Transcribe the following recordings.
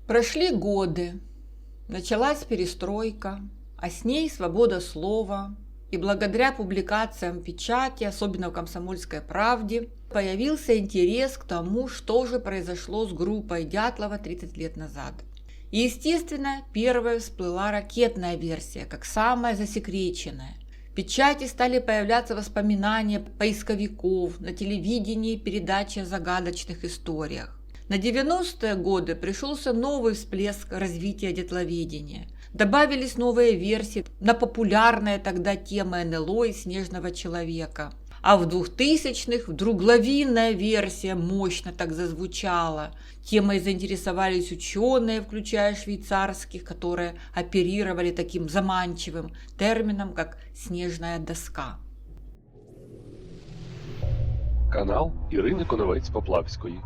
Прошли годы, началась перестройка, а с ней свобода слова, и благодаря публикациям в печати, особенно в «Комсомольской правде», появился интерес к тому, что же произошло с группой Дятлова 30 лет назад. И, естественно, первой всплыла ракетная версия, как самая засекреченная. В печати стали появляться воспоминания поисковиков, на телевидении передачи о загадочных историях. На 90-е годы пришелся новый всплеск развития дятловедения. Добавились новые версии на популярные тогда темы НЛО и снежного человека. А в 2000-х вдруг лавинная версия мощно так зазвучала. Темой заинтересовались ученые, включая швейцарских, которые оперировали таким заманчивым термином, как «снежная доска». Канал Ірини Коновець-Поплавської.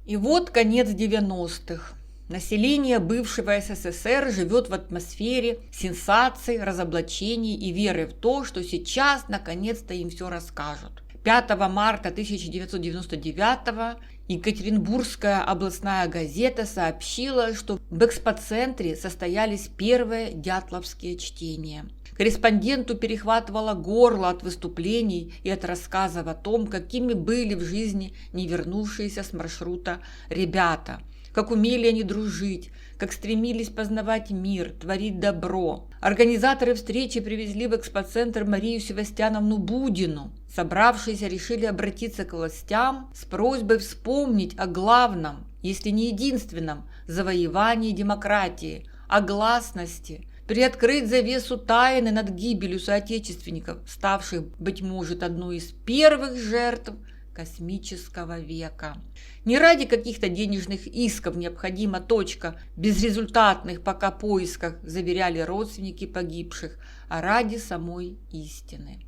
И вот конец 90-х. Население бывшего СССР живет в атмосфере сенсаций, разоблачений и веры в то, что сейчас наконец-то им все расскажут. 5 марта 1999 Екатеринбургская областная газета сообщила, что в экспоцентре состоялись первые дятловские чтения. Корреспонденту перехватывало горло от выступлений и от рассказов о том, какими были в жизни не вернувшиеся с маршрута ребята, как умели они дружить, как стремились познавать мир, творить добро. Организаторы встречи привезли в экспоцентр Марию Севастьяновну Будину. Собравшиеся решили обратиться к властям с просьбой вспомнить о главном, если не единственном, завоевании демократии, о гласности, приоткрыть завесу тайны над гибелью соотечественников, ставших, быть может, одной из первых жертв космического века. Не ради каких-то денежных исков необходима точка безрезультатных пока поисках, заверяли родственники погибших, а ради самой истины.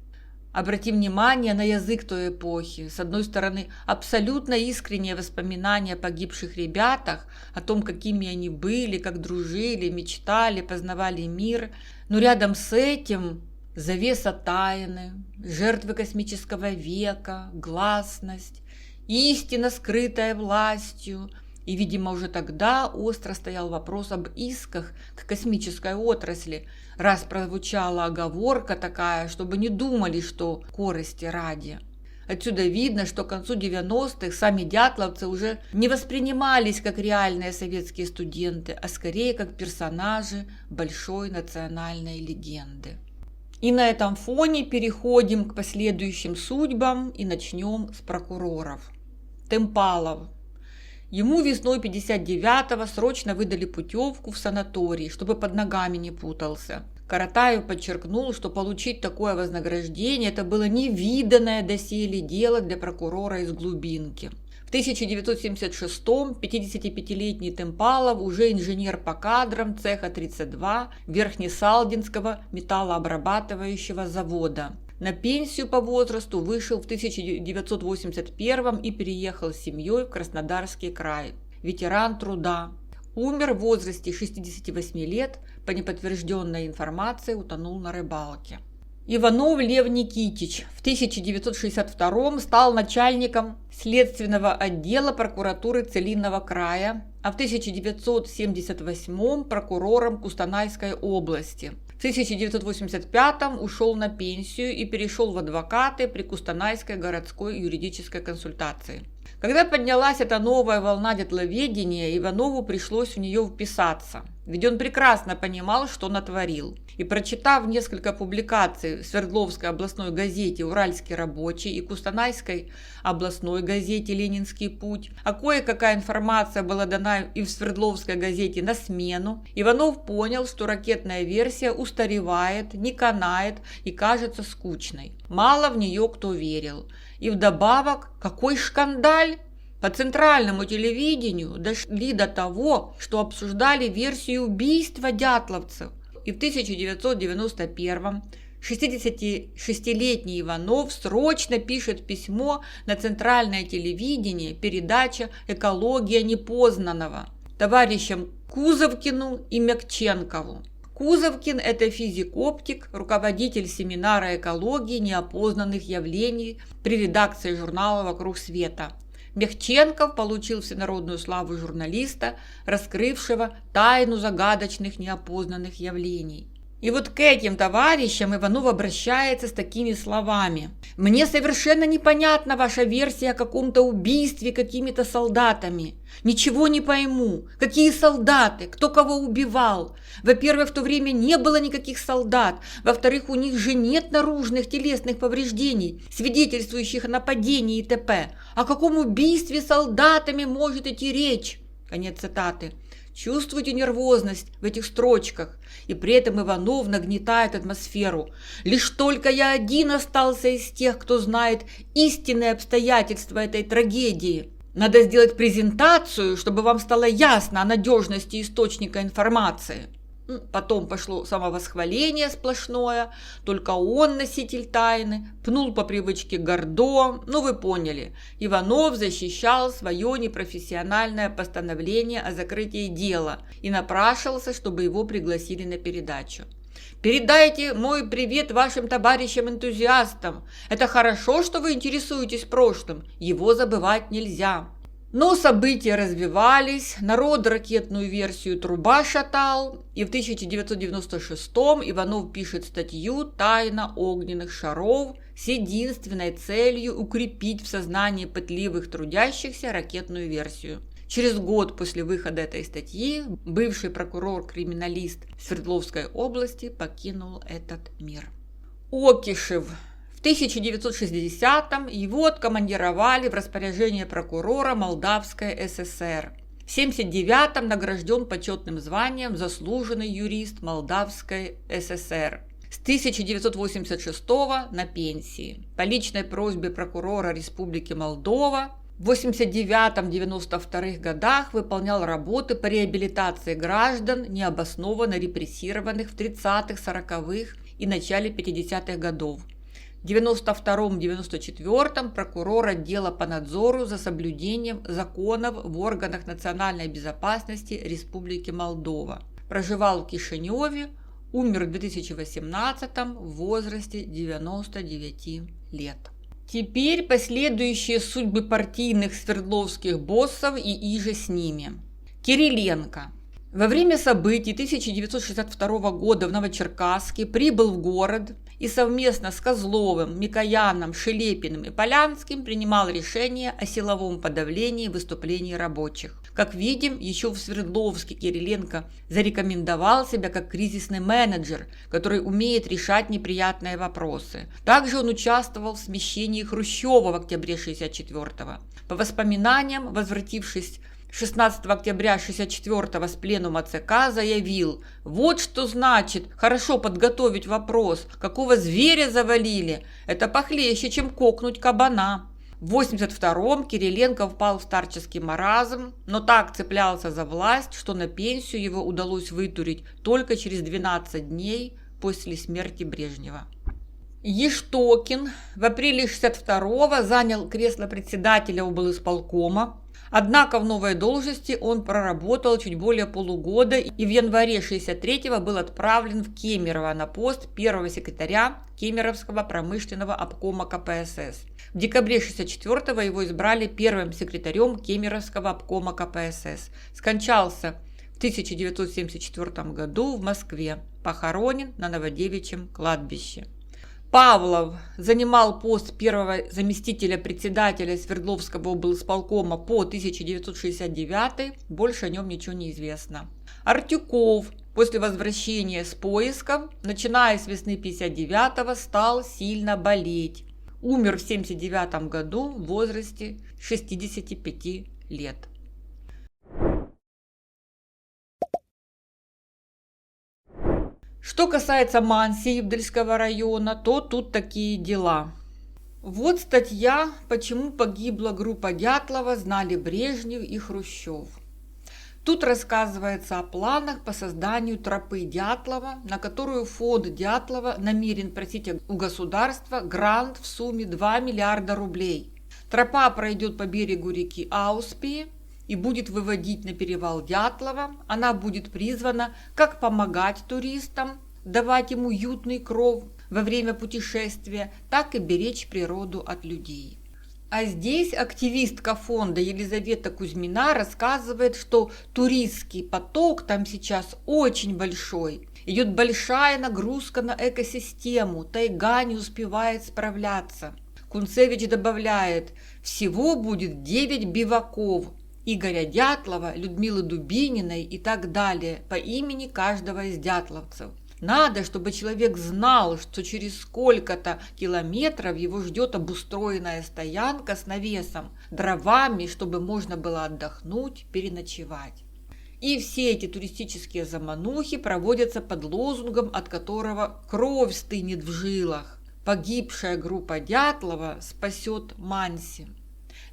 Обратим внимание на язык той эпохи. С одной стороны, абсолютно искренние воспоминания о погибших ребятах, о том, какими они были, как дружили, мечтали, познавали мир. Но рядом с этим завеса тайны, жертвы космического века, гласность, истина, скрытая властью. И, видимо, уже тогда остро стоял вопрос об исках к космической отрасли, раз прозвучала оговорка такая, чтобы не думали, что корысти ради. Отсюда видно, что к концу 90-х сами дятловцы уже не воспринимались как реальные советские студенты, а скорее как персонажи большой национальной легенды. И на этом фоне переходим к последующим судьбам и начнем с прокуроров. Темпалов. Ему весной 59-го срочно выдали путевку в санаторий, чтобы под ногами не путался. Каратаев подчеркнул, что получить такое вознаграждение – это было невиданное доселе дело для прокурора из глубинки. В 1976-м 55-летний Темпалов уже инженер по кадрам цеха 32 Верхнесалдинского металлообрабатывающего завода. На пенсию по возрасту вышел в 1981 и переехал с семьей в Краснодарский край. Ветеран труда. Умер в возрасте 68 лет, по неподтвержденной информации утонул на рыбалке. Иванов Лев Никитич в 1962 стал начальником следственного отдела прокуратуры Целинного края, а в 1978 прокурором Кустанайской области. В 1985 ушел на пенсию и перешел в адвокаты при Кустанайской городской юридической консультации. Когда поднялась эта новая волна дятловедения, Иванову пришлось в нее вписаться, ведь он прекрасно понимал, что натворил. И прочитав несколько публикаций в Свердловской областной газете «Уральский рабочий» и Кустанайской областной газете «Ленинский путь», а кое-какая информация была дана и в Свердловской газете «На смену», Иванов понял, что ракетная версия устаревает, не канает и кажется скучной. Мало в нее кто верил. И вдобавок, какой шкандаль! По центральному телевидению дошли до того, что обсуждали версию убийства дятловцев. И в 1991-м 66-летний Иванов срочно пишет письмо на центральное телевидение, передача «Экология непознанного» товарищам Кузовкину и Мякченкову. Кузовкин – это физик-оптик, руководитель семинара экологии неопознанных явлений при редакции журнала «Вокруг света». Мехченков получил всенародную славу журналиста, раскрывшего тайну загадочных неопознанных явлений. И вот к этим товарищам Иванов обращается с такими словами. «Мне совершенно непонятна ваша версия о каком-то убийстве какими-то солдатами. Ничего не пойму. Какие солдаты? Кто кого убивал? Во-первых, в то время не было никаких солдат. Во-вторых, у них же нет наружных телесных повреждений, свидетельствующих о нападении и т.п. О каком убийстве солдатами может идти речь?» Конец цитаты. Чувствуете нервозность в этих строчках, и при этом Иванов нагнетает атмосферу. Лишь только я один остался из тех, кто знает истинные обстоятельства этой трагедии. Надо сделать презентацию, чтобы вам стало ясно о надежности источника информации. Потом пошло самовосхваление сплошное, только он носитель тайны, пнул по привычке Гордо, вы поняли. Иванов защищал свое непрофессиональное постановление о закрытии дела и напрашивался, чтобы его пригласили на передачу. «Передайте мой привет вашим товарищам-энтузиастам. Это хорошо, что вы интересуетесь прошлым, его забывать нельзя». Но события развивались, народ ракетную версию «Труба» шатал, и в 1996-м Иванов пишет статью «Тайна огненных шаров» с единственной целью укрепить в сознании пытливых трудящихся ракетную версию. Через год после выхода этой статьи бывший прокурор-криминалист Свердловской области покинул этот мир. Окишев. В 1960-м его откомандировали в распоряжение прокурора Молдавской ССР. В 1979-м награжден почетным званием «Заслуженный юрист Молдавской ССР». С 1986 на пенсии. По личной просьбе прокурора Республики Молдова в 1989-1992 годах выполнял работы по реабилитации граждан, необоснованно репрессированных в 30-х, 40-х и начале 50-х годов. В 1992-1994 прокурор отдела по надзору за соблюдением законов в органах национальной безопасности Республики Молдова. Проживал в Кишиневе, умер в 2018 в возрасте 99 лет. Теперь последующие судьбы партийных свердловских боссов и иже с ними. Кириленко. Во время событий 1962 года в Новочеркасске прибыл в город и совместно с Козловым, Микояном, Шелепиным и Полянским принимал решение о силовом подавлении выступлений рабочих. Как видим, еще в Свердловске Кириленко зарекомендовал себя как кризисный менеджер, который умеет решать неприятные вопросы. Также он участвовал в смещении Хрущева в октябре 1964-го. По воспоминаниям, возвратившись 16 октября 1964 с пленума ЦК, заявил: «Вот что значит хорошо подготовить вопрос, какого зверя завалили, это похлеще, чем кокнуть кабана». В 1982-м Кириленко впал в старческий маразм, но так цеплялся за власть, что на пенсию его удалось вытурить только через 12 дней после смерти Брежнева. Ештокин в апреле 1962-го занял кресло председателя облисполкома. Однако в новой должности он проработал чуть более полугода и в январе 1963-го был отправлен в Кемерово на пост первого секретаря Кемеровского промышленного обкома КПСС. В декабре 1964-го его избрали первым секретарем Кемеровского обкома КПСС. Скончался в 1974 году в Москве, похоронен на Новодевичьем кладбище. Павлов занимал пост первого заместителя председателя Свердловского облисполкома по 1969, больше о нем ничего не известно. Артюков после возвращения с поисков, начиная с весны 1959-го, стал сильно болеть. Умер в 1979 году в возрасте 65 лет. Что касается Мансиевдельского района, то тут такие дела. Вот статья «Почему погибла группа Дятлова, знали Брежнев и Хрущев». Тут рассказывается о планах по созданию тропы Дятлова, на которую фонд Дятлова намерен просить у государства грант в сумме 2 миллиарда рублей. Тропа пройдет по берегу реки Ауспии и будет выводить на перевал Дятлова. Она будет призвана как помогать туристам, давать им уютный кров во время путешествия, так и беречь природу от людей. А здесь активистка фонда Елизавета Кузьмина рассказывает, что туристский поток там сейчас очень большой. Идет большая нагрузка на экосистему, тайга не успевает справляться. Кунцевич добавляет, всего будет 9 биваков Игоря Дятлова, Людмилы Дубининой и так далее по имени каждого из дятловцев. Надо, чтобы человек знал, что через сколько-то километров его ждет обустроенная стоянка с навесом, дровами, чтобы можно было отдохнуть, переночевать. И все эти туристические заманухи проводятся под лозунгом, от которого кровь стынет в жилах. Погибшая группа Дятлова спасет Манси.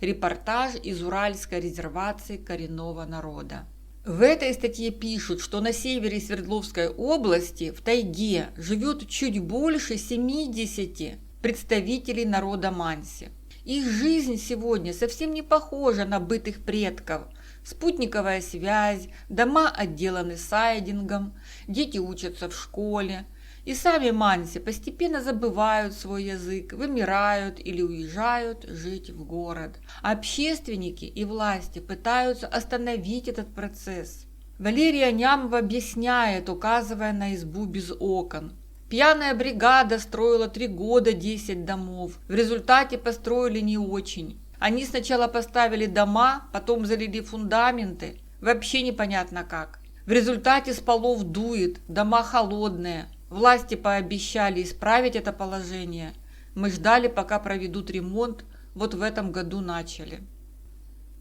Репортаж из Уральской резервации коренного народа. В этой статье пишут, что на севере Свердловской области в тайге живет чуть больше 70 представителей народа Манси. Их жизнь сегодня совсем не похожа на быт их предков. Спутниковая связь, дома отделаны сайдингом, дети учатся в школе. И сами манси постепенно забывают свой язык, вымирают или уезжают жить в город. Общественники и власти пытаются остановить этот процесс. Валерия Нямова объясняет, указывая на избу без окон. Пьяная бригада строила 3 года 10 домов. В результате построили не очень. Они сначала поставили дома, потом залили фундаменты. Вообще непонятно как. В результате с полов дует, дома холодные. Власти пообещали исправить это положение. Мы ждали, пока проведут ремонт. Вот в этом году начали.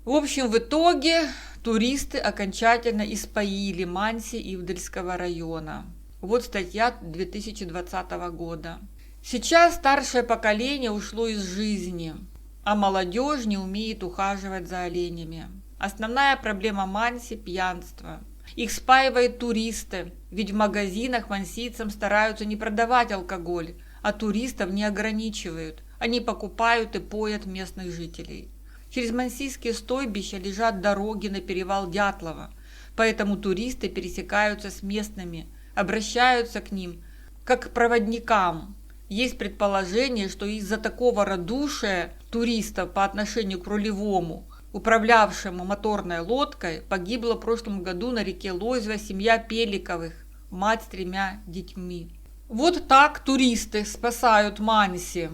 В общем, в итоге туристы окончательно испоили Манси Ивдельского района. Вот статья 2020 года. Сейчас старшее поколение ушло из жизни, а молодежь не умеет ухаживать за оленями. Основная проблема Манси – пьянство. Их спаивают туристы, ведь в магазинах мансийцам стараются не продавать алкоголь, а туристов не ограничивают. Они покупают и поят местных жителей. Через мансийские стойбища лежат дороги на перевал Дятлова, поэтому туристы пересекаются с местными, обращаются к ним как к проводникам. Есть предположение, что из-за такого радушия туристов по отношению к рулевому, управлявшему моторной лодкой, погибла в прошлом году на реке Лозьва семья Пеликовых, мать с 3 детьми. Вот так туристы спасают Манси.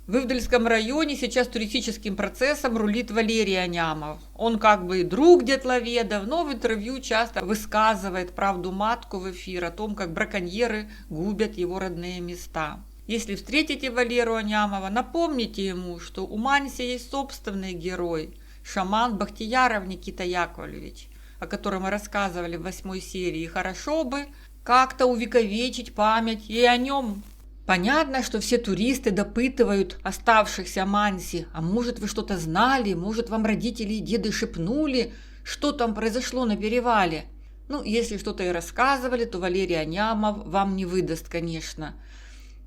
В Ивдельском районе сейчас туристическим процессом рулит Валерий Анямов. Он как бы и друг дятловедов, но в интервью часто высказывает правду матку в эфир о том, как браконьеры губят его родные места. Если встретите Валеру Анямова, напомните ему, что у Манси есть собственный герой – шаман Бахтияров Никита Яковлевич, о котором мы рассказывали в 8 серии. Хорошо бы как-то увековечить память и о нем. Понятно, что все туристы допытывают оставшихся манси, а может вы что-то знали, может вам родители и деды шепнули, что там произошло на перевале. Ну, если что-то и рассказывали, то Валерий Анямов вам не выдаст, конечно.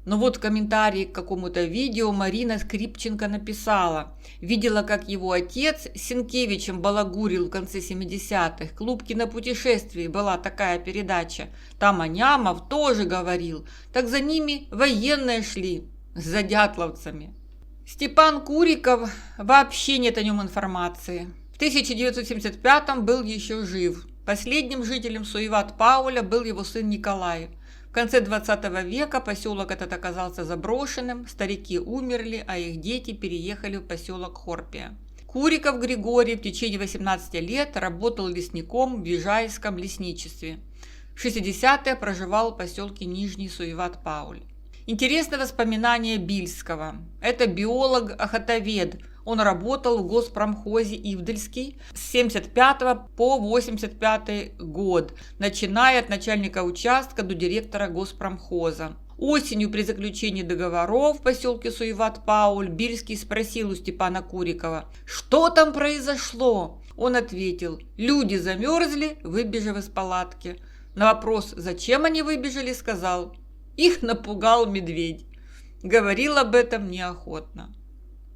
Но вот в комментарии к какому-то видео Марина Скрипченко написала: видела, как его отец с Сенкевичем балагурил в конце 70-х. «Клуб кинопутешествий» была такая передача. Там Анямов тоже говорил. Так за ними военные шли, за дятловцами. Степан Куриков, вообще нет о нем информации. В 1975-м был еще жив. Последним жителем Суеват-Пауля был его сын Николай. В конце 20 века поселок этот оказался заброшенным, старики умерли, а их дети переехали в поселок Хорпия. Куриков Григорий в течение 18 лет работал лесником в Вижайском лесничестве. В 60-е проживал в поселке Нижний Суеват-Пауль. Интересное воспоминание Бильского. Это биолог-охотовед. Он работал в госпромхозе Ивдельский с 1975 по 1985 год, начиная от начальника участка до директора госпромхоза. Осенью при заключении договоров в поселке Суеват-Пауль Бильский спросил у Степана Курикова: «Что там произошло?» Он ответил: «Люди замерзли, выбежав из палатки». На вопрос, зачем они выбежали, сказал: «Их напугал медведь». Говорил об этом неохотно.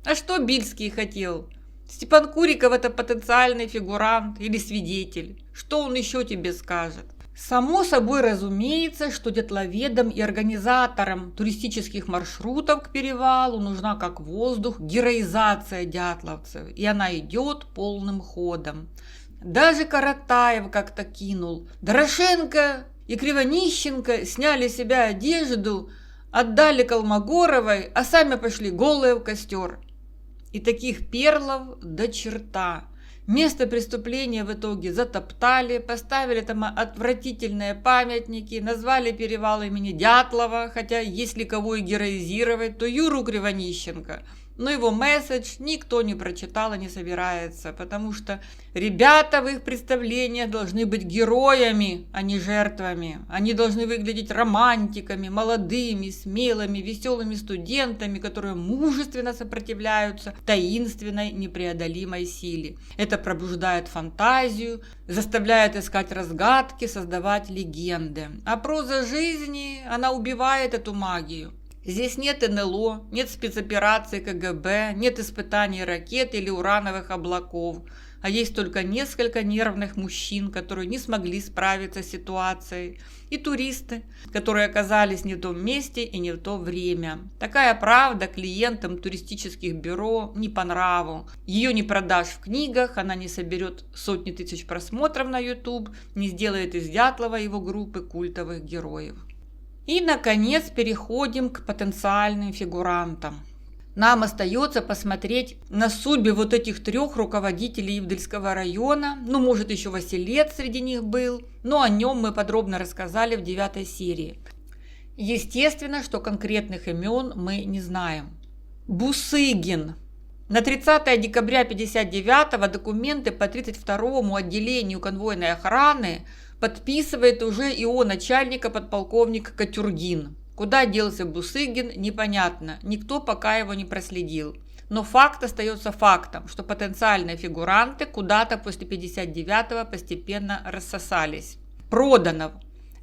А что Бильский хотел? Степан Куриков – это потенциальный фигурант или свидетель. Что он еще тебе скажет? Само собой разумеется, что дятловедам и организаторам туристических маршрутов к перевалу нужна как воздух героизация дятловцев, и она идет полным ходом. Даже Каратаев как-то кинул. Дорошенко и Кривонищенко сняли с себя одежду, отдали Колмогоровой, а сами пошли голые в костер. И таких перлов до черта. Место преступления в итоге затоптали, поставили там отвратительные памятники, назвали перевал имени Дятлова, хотя если кого и героизировать, то Юру Кривонищенко. Но его месседж никто не прочитал и не собирается, потому что ребята в их представлениях должны быть героями, а не жертвами. Они должны выглядеть романтиками, молодыми, смелыми, веселыми студентами, которые мужественно сопротивляются таинственной, непреодолимой силе. Это пробуждает фантазию, заставляет искать разгадки, создавать легенды. А проза жизни, она убивает эту магию. Здесь нет НЛО, нет спецопераций КГБ, нет испытаний ракет или урановых облаков, а есть только несколько нервных мужчин, которые не смогли справиться с ситуацией, и туристы, которые оказались не в том месте и не в то время. Такая правда клиентам туристических бюро не по нраву. Ее не продашь в книгах, она не соберет сотни тысяч просмотров на YouTube, не сделает из Дятлова и его группы культовых героев. И, наконец, переходим к потенциальным фигурантам. Нам остается посмотреть на судьбы вот этих 3 руководителей Ивдельского района. Может, еще Василец среди них был, но о нем мы подробно рассказали в 9 серии. Естественно, что конкретных имен мы не знаем. Бусыгин. На 30 декабря 1959-го документы по 32-му отделению конвойной охраны подписывает уже ИО начальника подполковник Катюргин. Куда делся Бусыгин, непонятно, никто пока его не проследил. Но факт остается фактом, что потенциальные фигуранты куда-то после 59-го постепенно рассосались. Проданов.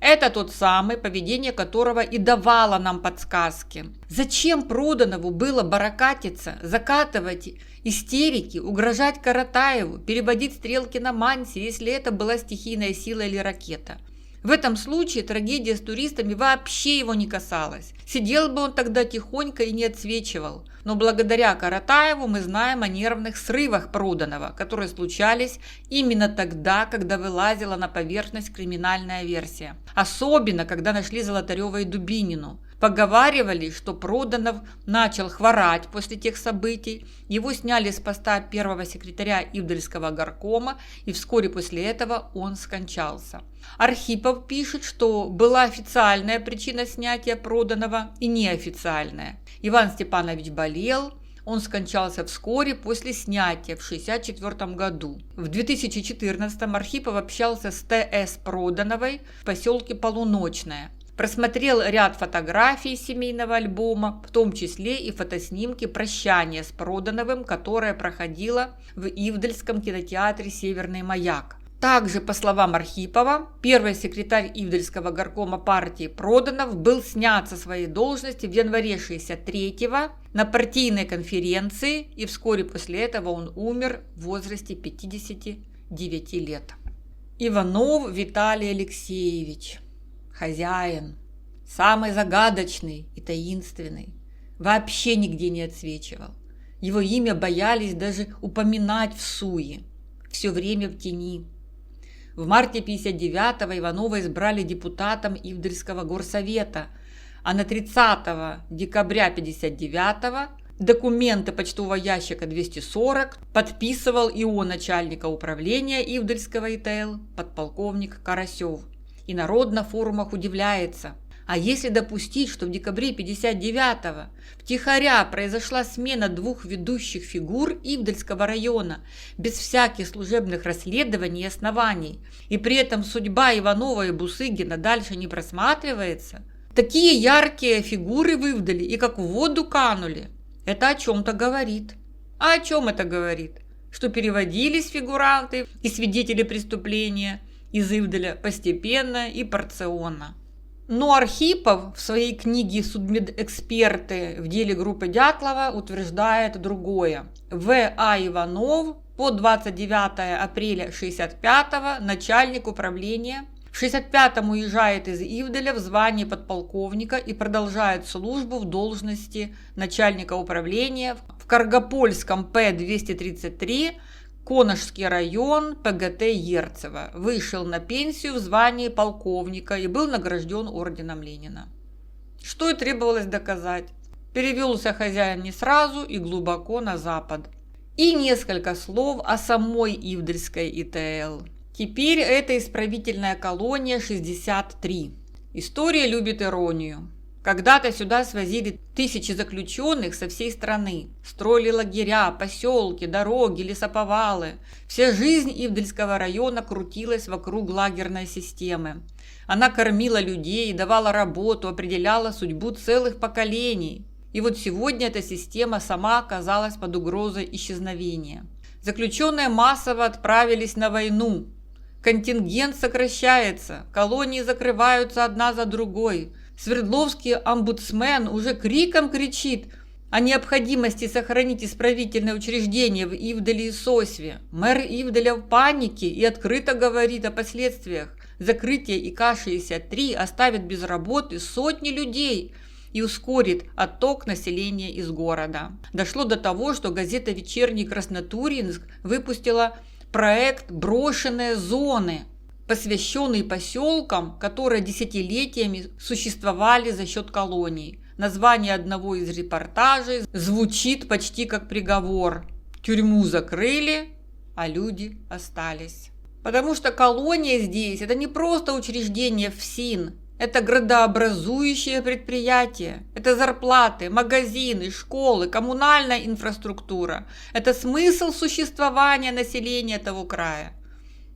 Это тот самый, поведение которого и давало нам подсказки. Зачем Проданову было баракатиться, закатывать истерики, угрожать Каратаеву, переводить стрелки на Манси, если это была стихийная сила или ракета? В этом случае трагедия с туристами вообще его не касалась. Сидел бы он тогда тихонько и не отсвечивал. Но благодаря Каратаеву мы знаем о нервных срывах Проданова, которые случались именно тогда, когда вылазила на поверхность криминальная версия. Особенно, когда нашли Золотарева и Дубинину. Поговаривали, что Проданов начал хворать после тех событий, его сняли с поста первого секретаря Ивдельского горкома, и вскоре после этого он скончался. Архипов пишет, что была официальная причина снятия Проданова и неофициальная. Иван Степанович болел, он скончался вскоре после снятия в 1964 году. В 2014 Архипов общался с Т.С. Продановой в поселке Полуночное. Просмотрел ряд фотографий семейного альбома, в том числе и фотоснимки прощания с Продановым, которое проходило в Ивдельском кинотеатре «Северный маяк». Также, по словам Архипова, первый секретарь Ивдельского горкома партии Проданов был снят со своей должности в январе 1963-го на партийной конференции, и вскоре после этого он умер в возрасте 59 лет. Иванов Виталий Алексеевич. Хозяин, самый загадочный и таинственный, вообще нигде не отсвечивал. Его имя боялись даже упоминать в суе, все время в тени. В марте 1959-го Иванова избрали депутатом Ивдельского горсовета, а на 30 декабря 1959-го документы почтового ящика 240 подписывал ИО начальника управления Ивдельского ИТЛ подполковник Карасев. И народ на форумах удивляется. А если допустить, что в декабре 1959-го втихаря произошла смена 2 ведущих фигур Ивдельского района без всяких служебных расследований и оснований, и при этом судьба Иванова и Бусыгина дальше не просматривается, такие яркие фигуры в Ивделе и как в воду канули, это о чем-то говорит. А о чем это говорит? Что переводились фигуранты и свидетели преступления из Ивделя постепенно и порционно. Но Архипов в своей книге «Судмедэксперты в деле группы Дятлова» утверждает другое. В.А. Иванов по 29 апреля 1965-го начальник управления, в В 65-м уезжает из Ивделя в звании подполковника и продолжает службу в должности начальника управления в Каргопольском П-233, Коношский район, ПГТ Ерцево. Вышел на пенсию в звании полковника и был награжден орденом Ленина. Что и требовалось доказать. Перевелся хозяин не сразу и глубоко на запад. И несколько слов о самой Ивдельской ИТЛ. Теперь это исправительная колония 63. История любит иронию. Когда-то сюда свозили тысячи заключенных со всей страны. Строили лагеря, поселки, дороги, лесоповалы. Вся жизнь Ивдельского района крутилась вокруг лагерной системы. Она кормила людей, давала работу, определяла судьбу целых поколений. И вот сегодня эта система сама оказалась под угрозой исчезновения. Заключенные массово отправились на войну. Контингент сокращается, колонии закрываются одна за другой. Свердловский омбудсмен уже криком кричит о необходимости сохранить исправительное учреждение в Ивделе и Сосве. Мэр Ивделя в панике и открыто говорит о последствиях. Закрытие ИК-63 оставит без работы сотни людей и ускорит отток населения из города. Дошло до того, что газета «Вечерний Краснотурьинск» выпустила проект «Брошенные зоны», посвященный поселкам, которые десятилетиями существовали за счет колоний. Название одного из репортажей звучит почти как приговор. Тюрьму закрыли, а люди остались. Потому что колония здесь – это не просто учреждение ФСИН, это градообразующее предприятие, это зарплаты, магазины, школы, коммунальная инфраструктура, это смысл существования населения этого края.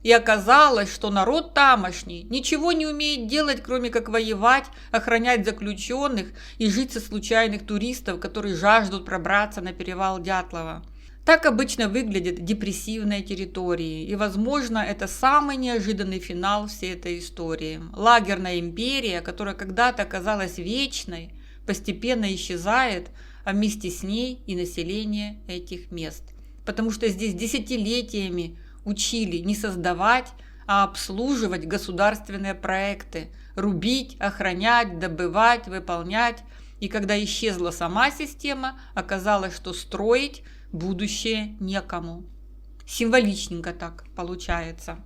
И оказалось, что народ тамошний ничего не умеет делать, кроме как воевать, охранять заключенных и жить со случайных туристов, которые жаждут пробраться на перевал Дятлова. Так обычно выглядят депрессивные территории, и, возможно, это самый неожиданный финал всей этой истории. Лагерная империя, которая когда-то казалась вечной, постепенно исчезает, а вместе с ней и население этих мест. Потому что здесь десятилетиями учили не создавать, а обслуживать государственные проекты, рубить, охранять, добывать, выполнять. И когда исчезла сама система, оказалось, что строить будущее некому. Символичненько так получается.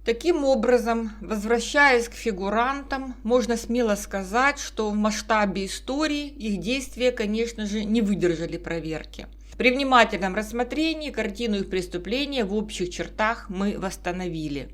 Таким образом, возвращаясь к фигурантам, можно смело сказать, что в масштабе истории их действия, конечно же, не выдержали проверки. При внимательном рассмотрении картину их преступления в общих чертах мы восстановили.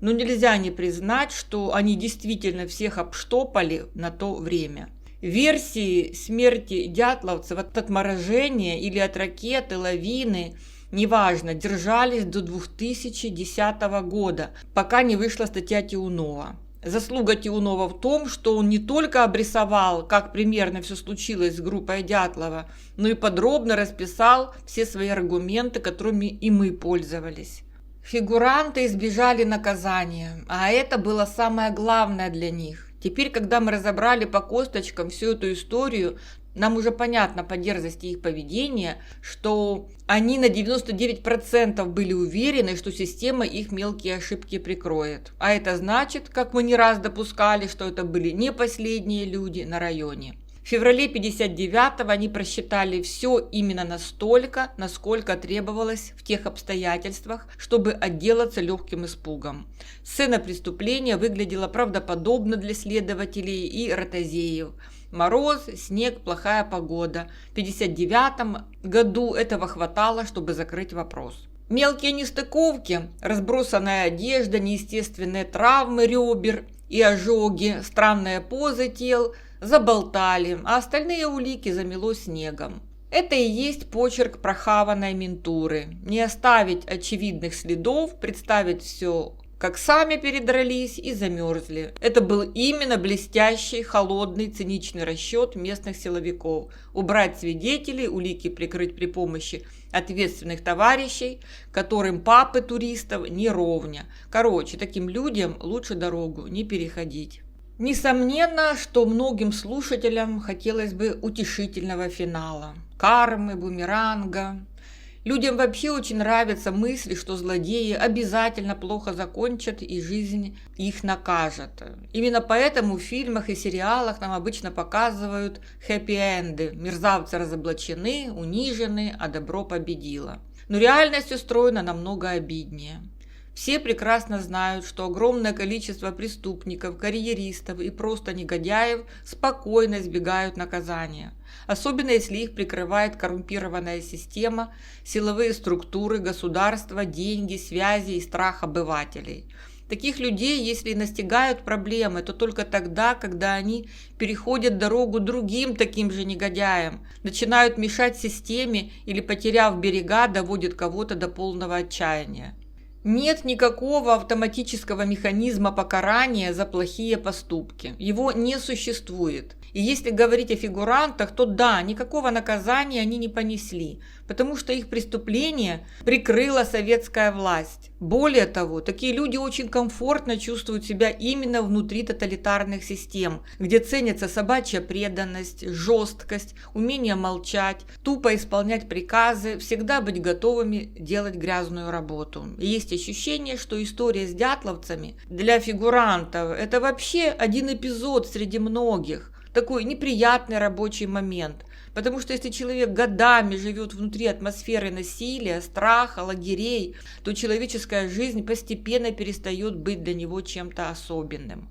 Но нельзя не признать, что они действительно всех обштопали на то время. Версии смерти дятловцев от отморожения или от ракеты, лавины, неважно, держались до 2010 года, пока не вышла статья Тиунова. Заслуга Тиунова в том, что он не только обрисовал, как примерно все случилось с группой Дятлова, но и подробно расписал все свои аргументы, которыми и мы пользовались. Фигуранты избежали наказания, а это было самое главное для них. Теперь, когда мы разобрали по косточкам всю эту историю, нам уже понятно по дерзости их поведения, что они на 99% были уверены, что система их мелкие ошибки прикроет. А это значит, как мы не раз допускали, что это были не последние люди на районе. В феврале 59-го они просчитали все именно настолько, насколько требовалось в тех обстоятельствах, чтобы отделаться легким испугом. Сцена преступления выглядела правдоподобно для следователей и ротозеев. Мороз, снег, плохая погода. В 59 году этого хватало, чтобы закрыть вопрос. Мелкие нестыковки, разбросанная одежда, неестественные травмы ребер и ожоги, странные позы тел заболтали, а остальные улики замело снегом. Это и есть почерк прохаванной ментуры. Не оставить очевидных следов, представить все, как сами передрались и замерзли. Это был именно блестящий, холодный, циничный расчет местных силовиков. Убрать свидетелей, улики прикрыть при помощи ответственных товарищей, которым папы туристов не ровня. Короче, таким людям лучше дорогу не переходить. Несомненно, что многим слушателям хотелось бы утешительного финала, кармы, бумеранга. Людям вообще очень нравятся мысли, что злодеи обязательно плохо закончат и жизнь их накажет. Именно поэтому в фильмах и сериалах нам обычно показывают хэппи-энды. Мерзавцы разоблачены, унижены, а добро победило. Но реальность устроена намного обиднее. Все прекрасно знают, что огромное количество преступников, карьеристов и просто негодяев спокойно избегают наказания. Особенно если их прикрывает коррумпированная система, силовые структуры, государства, деньги, связи и страх обывателей. Таких людей, если настигают проблемы, то только тогда, когда они переходят дорогу другим таким же негодяям, начинают мешать системе или, потеряв берега, доводят кого-то до полного отчаяния. Нет никакого автоматического механизма покарания за плохие поступки. Его не существует. И если говорить о фигурантах, то да, никакого наказания они не понесли, потому что их преступление прикрыла советская власть. Более того, такие люди очень комфортно чувствуют себя именно внутри тоталитарных систем, где ценится собачья преданность, жесткость, умение молчать, тупо исполнять приказы, всегда быть готовыми делать грязную работу. И есть ощущение, что история с дятловцами для фигурантов – это вообще один эпизод среди многих. Такой неприятный рабочий момент. Потому что если человек годами живет внутри атмосферы насилия, страха, лагерей, то человеческая жизнь постепенно перестает быть для него чем-то особенным.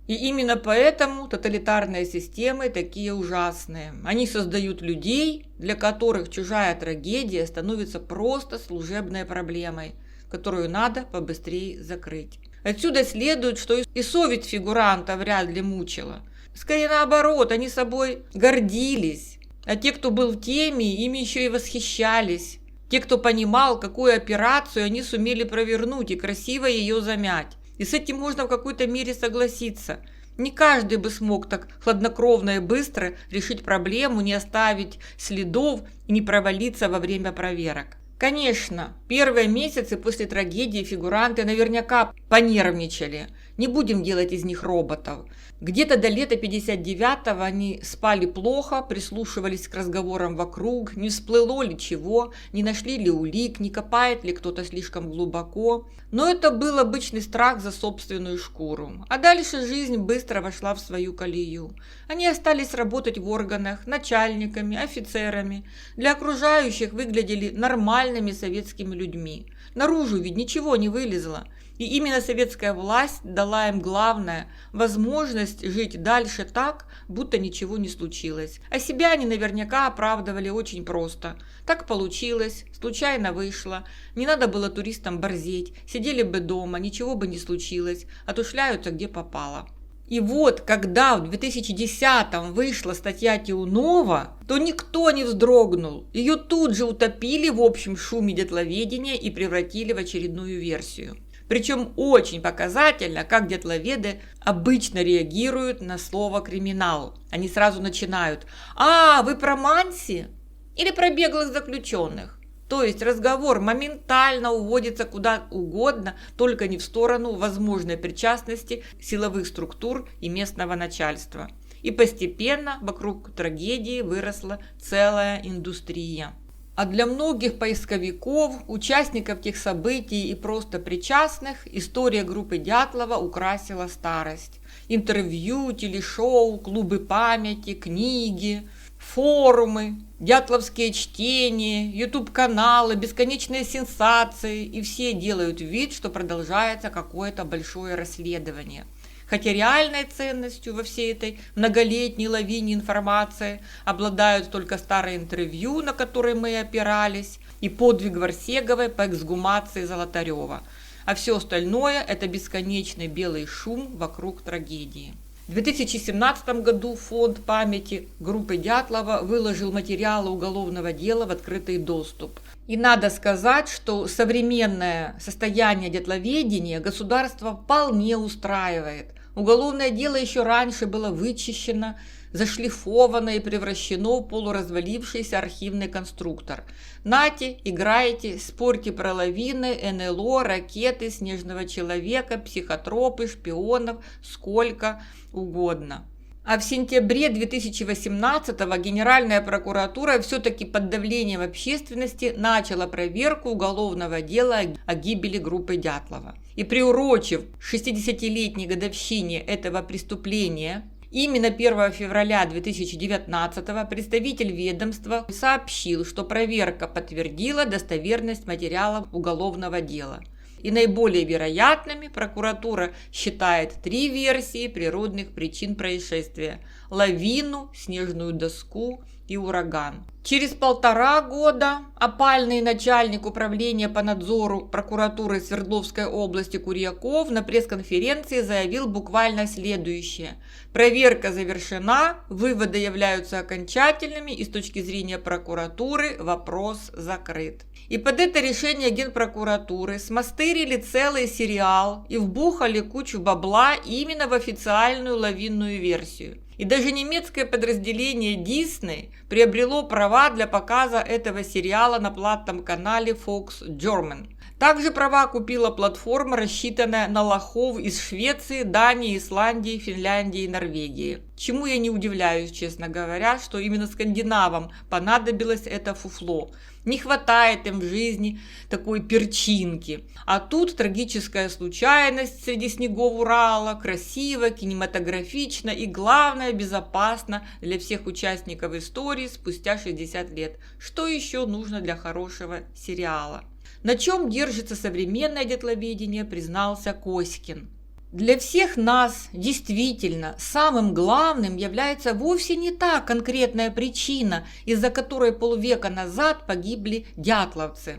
И именно поэтому тоталитарные системы такие ужасные. Они создают людей, для которых чужая трагедия становится просто служебной проблемой, которую надо побыстрее закрыть. Отсюда следует, что и совесть фигуранта вряд ли мучила. Скорее наоборот, они собой гордились. А те, кто был в теме, ими еще и восхищались. Те, кто понимал, какую операцию они сумели провернуть и красиво ее замять. И с этим можно в какой-то мере согласиться. Не каждый бы смог так хладнокровно и быстро решить проблему, не оставить следов и не провалиться во время проверок. Конечно, первые месяцы после трагедии фигуранты наверняка понервничали. Не будем делать из них роботов. Где-то до лета 59-го они спали плохо, прислушивались к разговорам вокруг, не всплыло ли чего, не нашли ли улик, не копает ли кто-то слишком глубоко. Но это был обычный страх за собственную шкуру. А дальше жизнь быстро вошла в свою колею. Они остались работать в органах, начальниками, офицерами. Для окружающих выглядели нормальными советскими людьми. Наружу ведь ничего не вылезло. И именно советская власть дала им главное – возможность жить дальше так, будто ничего не случилось. А себя они наверняка оправдывали очень просто. Так получилось, случайно вышло, не надо было туристам борзеть, сидели бы дома, ничего бы не случилось, а то шляются где попало. И вот, когда в 2010-м вышла статья Тиунова, то никто не вздрогнул. Ее тут же утопили в общем шуме дятловедения и превратили в очередную версию. Причем очень показательно, как дятловеды обычно реагируют на слово «криминал». Они сразу начинают: «А, вы про Манси? Или про беглых заключенных?» То есть разговор моментально уводится куда угодно, только не в сторону возможной причастности силовых структур и местного начальства. И постепенно вокруг трагедии выросла целая индустрия. А для многих поисковиков, участников тех событий и просто причастных, история группы Дятлова украсила старость. Интервью, телешоу, клубы памяти, книги, форумы, дятловские чтения, ютуб-каналы, бесконечные сенсации. И все делают вид, что продолжается какое-то большое расследование. Хотя реальной ценностью во всей этой многолетней лавине информации обладают только старые интервью, на которые мы и опирались, и подвиг Варсеговой по эксгумации Золотарева. А все остальное – это бесконечный белый шум вокруг трагедии. В 2017 году фонд памяти группы Дятлова выложил материалы уголовного дела в открытый доступ. И надо сказать, что современное состояние дятловедения государство вполне устраивает. Уголовное дело еще раньше было вычищено, зашлифовано и превращено в полуразвалившийся архивный конструктор. Нате, играйте, спорьте про лавины, НЛО, ракеты, снежного человека, психотропы, шпионов, сколько угодно. А в сентябре 2018-го Генеральная прокуратура все-таки под давлением общественности начала проверку уголовного дела о гибели группы Дятлова. И приурочив 60-летней годовщине этого преступления, именно 1 февраля 2019-го представитель ведомства сообщил, что проверка подтвердила достоверность материалов уголовного дела. И наиболее вероятными прокуратура считает 3 версии природных причин происшествия – лавину, снежную доску и ураган. Через 1,5 года опальный начальник управления по надзору прокуратуры Свердловской области Курьяков на пресс-конференции заявил буквально следующее. Проверка завершена, выводы являются окончательными и с точки зрения прокуратуры вопрос закрыт. И под это решение Генпрокуратуры смастырили целый сериал и вбухали кучу бабла именно в официальную лавинную версию. И даже немецкое подразделение Disney приобрело права для показа этого сериала на платном канале Fox German. Также права купила платформа, рассчитанная на лохов из Швеции, Дании, Исландии, Финляндии и Норвегии. Чему я не удивляюсь, честно говоря, что именно скандинавам понадобилось это фуфло. Не хватает им в жизни такой перчинки. А тут трагическая случайность среди снегов Урала, красиво, кинематографично и, главное, безопасно для всех участников истории спустя 60 лет. Что еще нужно для хорошего сериала? На чем держится современное дятловедение, признался Коськин. Для всех нас действительно самым главным является вовсе не та конкретная причина, из-за которой полвека назад погибли дятловцы.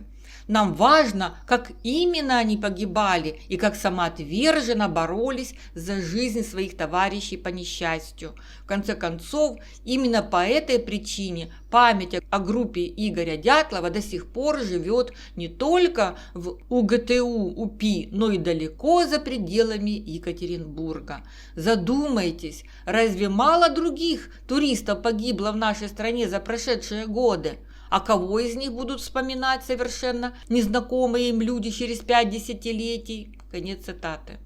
Нам важно, как именно они погибали и как самоотверженно боролись за жизнь своих товарищей по несчастью. В конце концов, именно по этой причине память о группе Игоря Дятлова до сих пор живет не только в УГТУ УПИ, но и далеко за пределами Екатеринбурга. Задумайтесь, разве мало других туристов погибло в нашей стране за прошедшие годы? А кого из них будут вспоминать совершенно незнакомые им люди через 5 десятилетий? Конец цитаты.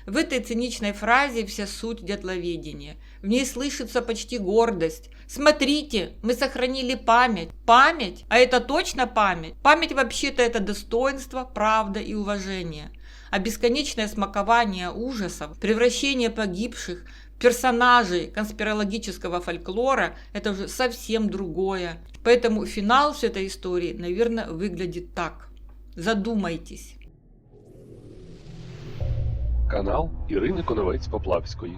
В этой циничной фразе вся суть дятловедения. В ней слышится почти гордость. Смотрите, мы сохранили память. Память? А это точно память? Память вообще-то это достоинство, правда и уважение. А бесконечное смакование ужасов, превращение погибших персонажей конспирологического фольклора – это уже совсем другое. Поэтому финал всей этой истории, наверное, выглядит так. Задумайтесь. Канал Ірини Коновець-Поплавської.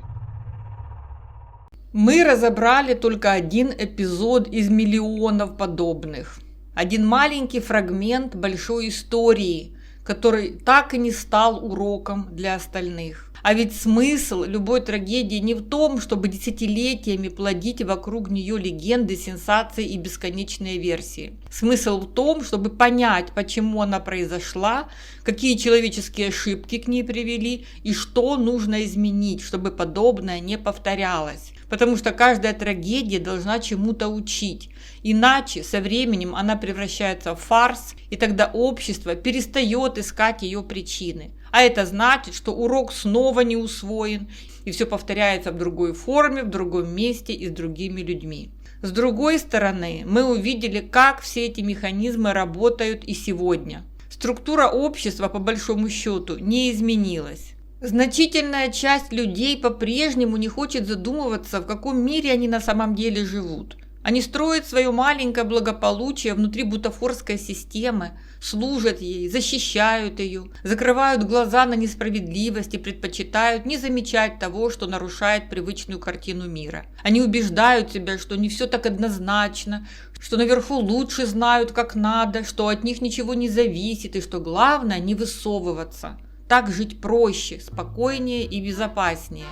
Мы разобрали только один эпизод из миллионов подобных. Один маленький фрагмент большой истории, который так и не стал уроком для остальных. А ведь смысл любой трагедии не в том, чтобы десятилетиями плодить вокруг нее легенды, сенсации и бесконечные версии. Смысл в том, чтобы понять, почему она произошла, какие человеческие ошибки к ней привели и что нужно изменить, чтобы подобное не повторялось. Потому что каждая трагедия должна чему-то учить. Иначе со временем она превращается в фарс, и тогда общество перестает искать ее причины. А это значит, что урок снова не усвоен, и все повторяется в другой форме, в другом месте и с другими людьми. С другой стороны, мы увидели, как все эти механизмы работают и сегодня. Структура общества, по большому счету, не изменилась. Значительная часть людей по-прежнему не хочет задумываться, в каком мире они на самом деле живут. Они строят свое маленькое благополучие внутри бутафорской системы, служат ей, защищают ее, закрывают глаза на несправедливость и предпочитают не замечать того, что нарушает привычную картину мира. Они убеждают себя, что не все так однозначно, что наверху лучше знают, как надо, что от них ничего не зависит и что главное не высовываться. Так жить проще, спокойнее и безопаснее.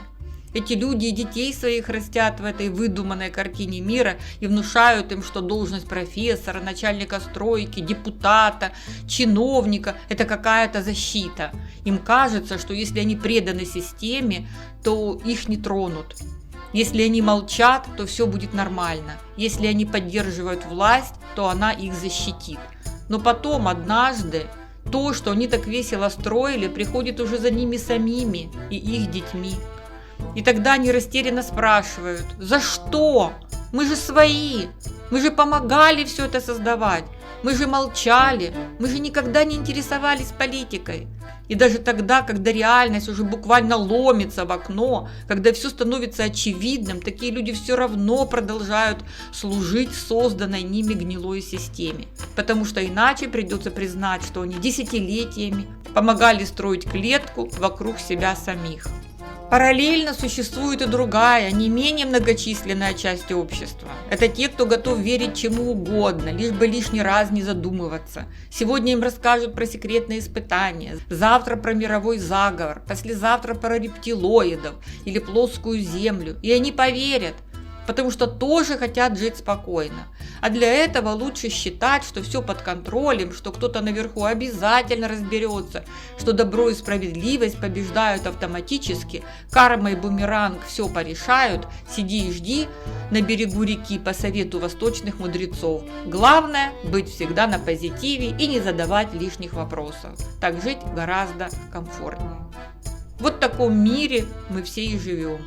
Эти люди и детей своих растят в этой выдуманной картине мира и внушают им, что должность профессора, начальника стройки, депутата, чиновника – это какая-то защита. Им кажется, что если они преданы системе, то их не тронут. Если они молчат, то все будет нормально. Если они поддерживают власть, то она их защитит. Но потом, однажды, то, что они так весело строили, приходит уже за ними самими и их детьми. И тогда они растерянно спрашивают: за что? Мы же свои, мы же помогали все это создавать, мы же молчали, мы же никогда не интересовались политикой. И даже тогда, когда реальность уже буквально ломится в окно, когда все становится очевидным, такие люди все равно продолжают служить созданной ними гнилой системе. Потому что иначе придется признать, что они десятилетиями помогали строить клетку вокруг себя самих. Параллельно существует и другая, не менее многочисленная часть общества. Это те, кто готов верить чему угодно, лишь бы лишний раз не задумываться. Сегодня им расскажут про секретные испытания, завтра про мировой заговор, послезавтра про рептилоидов или плоскую землю. И они поверят, потому что тоже хотят жить спокойно. А для этого лучше считать, что все под контролем, что кто-то наверху обязательно разберется, что добро и справедливость побеждают автоматически, карма и бумеранг все порешают, сиди и жди на берегу реки по совету восточных мудрецов. Главное – быть всегда на позитиве и не задавать лишних вопросов. Так жить гораздо комфортнее. Вот в таком мире мы все и живем.